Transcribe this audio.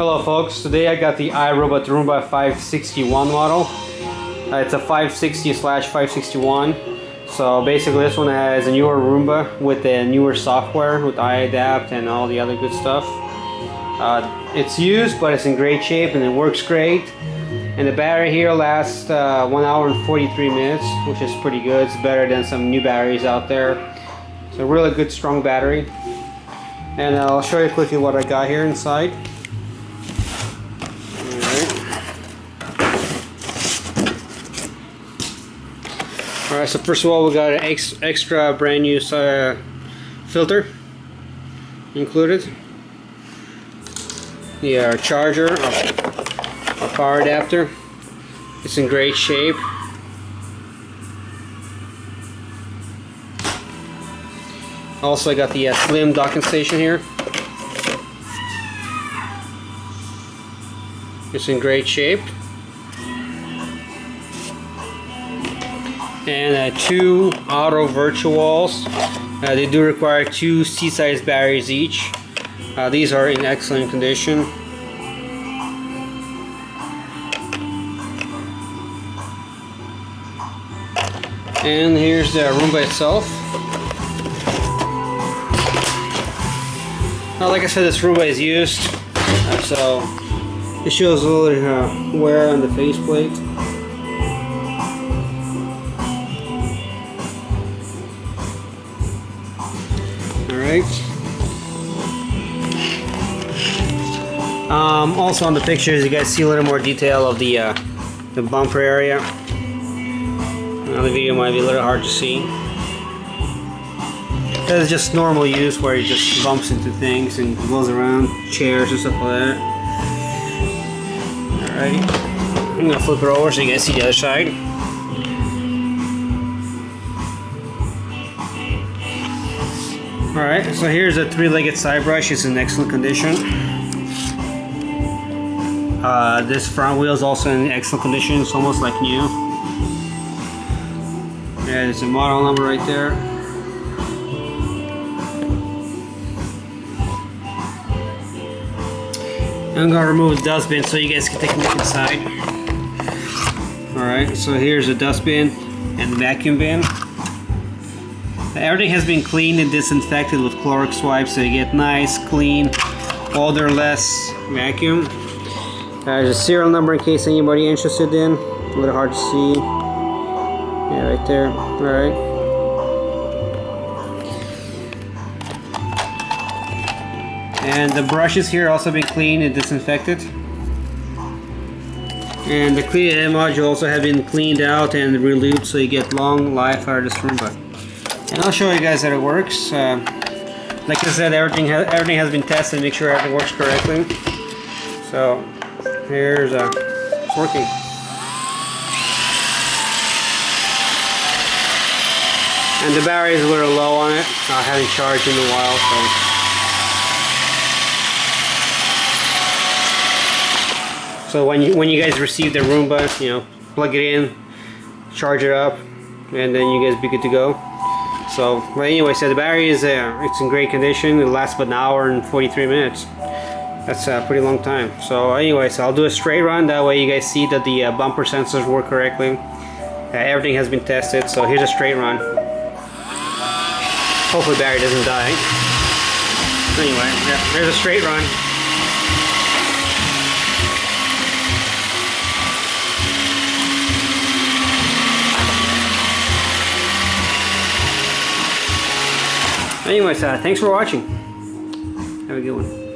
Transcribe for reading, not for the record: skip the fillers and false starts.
Hello folks, today I got the iRobot Roomba 561 model. It's a 560/561. So basically this one has a newer Roomba with the newer software with iAdapt and all the other good stuff. It's used, but it's in great shape and it works great. And the battery here lasts 1 hour and 43 minutes, which is pretty good. It's better than some new batteries out there. It's a really good strong battery. And I'll show you quickly what I got here inside. Alright, so first of all we got an extra brand new filter included. Our charger, our power adapter. It's in great shape. Also I got the slim docking station here. It's in great shape. And two auto virtuals. They do require two C-size batteries each. These are in excellent condition. And here's the Roomba itself. Like I said, this Roomba is used, so it shows a little wear on the faceplate. Alright. Also on the pictures you guys see a little more detail of the bumper area. The video might be a little hard to see. That's just normal use where it just bumps into things and goes around chairs and stuff like that. Alright. I'm gonna flip it over so you guys see the other side. Alright, so here's a three-legged side brush. It's in excellent condition. This front wheel is also in excellent condition. It's almost like new. Yeah, there's a model number right there. I'm going to remove the dustbin so you guys can take a look inside. Alright, so here's the dustbin and the vacuum bin. Everything has been cleaned and disinfected with Clorox wipes so you get nice, clean, odorless vacuum. There's a serial number in case anybody interested in. A little hard to see. Yeah, right there. Alright. And the brushes here also been cleaned and disinfected. And the clean air module also have been cleaned out and relubed so you get long life out of this Roomba. And I'll show you guys that it works. Like I said, everything has been tested to make sure everything works correctly. So here's it's working. And the battery is a little low on it. I haven't charged in a while, so when you guys receive the Roomba, plug it in, charge it up, and then you guys be good to go. So, but anyway, so the battery is it's in great condition. It lasts about an hour and 43 minutes. That's a pretty long time. So anyway, so I'll do a straight run. That way you guys see that the bumper sensors work correctly. Everything has been tested. So here's a straight run. Hopefully the battery doesn't die. Anyway, yeah, here's a straight run. Anyways, thanks for watching. Have a good one.